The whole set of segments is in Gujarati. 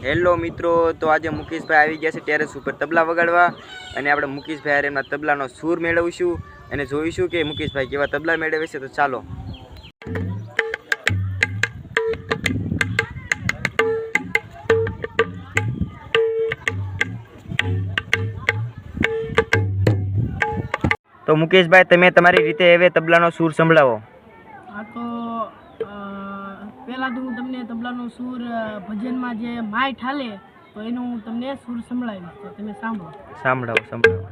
હેલો મિત્રો, તો આજે મુકેશભાઈ આવી ગયા છે ટેરેસ ઉપર તબલા વગાડવા અને આપણે મુકેશભાઈ હારે એમના તબલાનો સૂર મેળવીશું અને જોઈશું કે મુકેશભાઈ કેવા તબલા મેળવે છે. તો ચાલો. તો મુકેશભાઈ, તમે તમારી રીતે હવે તબલાનો સૂર સંભળાવો. હા, તો પહેલાં તો હું તમને તબલાનો સૂર ભજનમાં જે માય ઠાલે તો એનો હું તમને સૂર સંભળાવીશ, તો તમે સંભળાવો.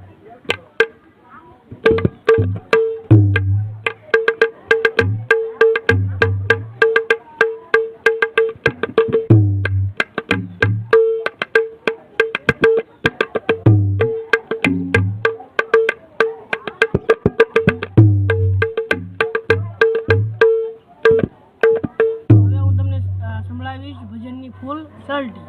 ભજનની ફૂલ સલ્ટી.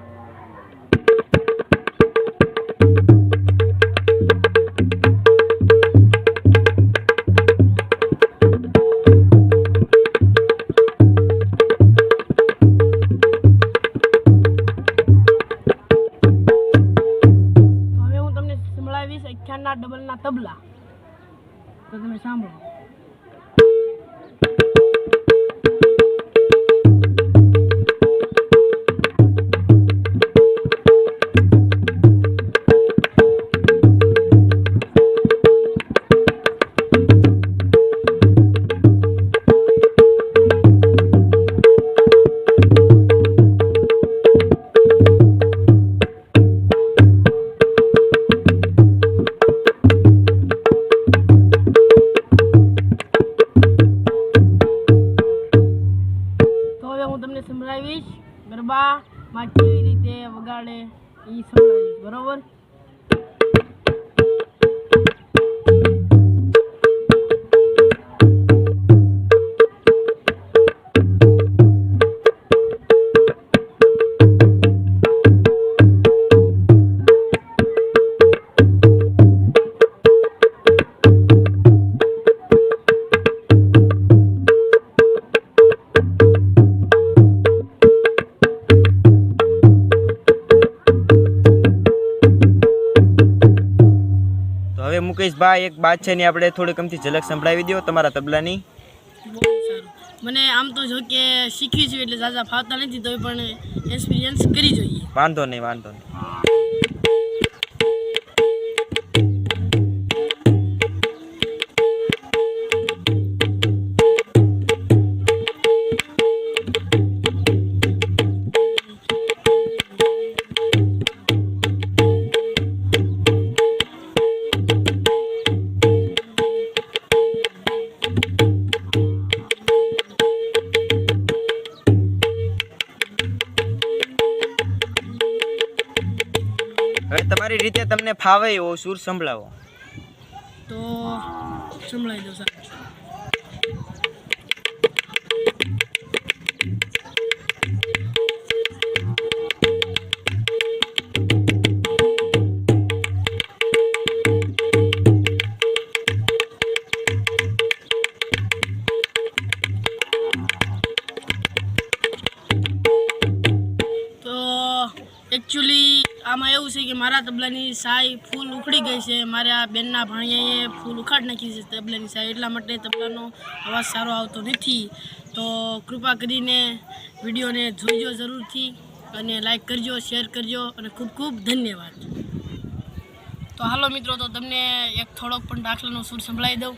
હવે હું તમને સંભળાવીશ 51 ડબલના તબલા, તો તમે સાંભળો. સંભળાવીશ ગરબામાં કેવી રીતે વગાડે એ સંભળાવીશ, બરોબર? હવે મુકેશભાઈ, એક વાત છે ને, આપણે થોડી કમથી ઝલક સંભળાવી દો તમારા તબલાની. બહુ સારું. મને આમ તો જો કે શીખવી છું એટલે ઝાઝા ફાવતા નથી, તો પણ એક્સપિરિયન્સ કરી જોઈએ. વાંધો નહીં. હવે તમારી રીતે તમને ફાવે એવો સૂર સંભળાવો. તો સંભળાવી દો સાહેબ. એકચ્યુઅલી આમાં એવું છે કે મારા તબલાની સાય ફૂલ ઉખડી ગઈ છે. મારા બેનના ભાણિયાએ ફૂલ ઉખાડ નાખી છે તબલાની સાય, એટલા માટે તબલાનો અવાજ સારો આવતો નથી. તો કૃપા કરીને વિડીયોને જોઈજો જરૂરથી અને લાઈક કરજો, શેર કરજો અને ખૂબ ખૂબ ધન્યવાદ. તો હાલો મિત્રો, તો તમને એક થોડોક પણ દાખલાનો સૂર સંભળાવી દઉં.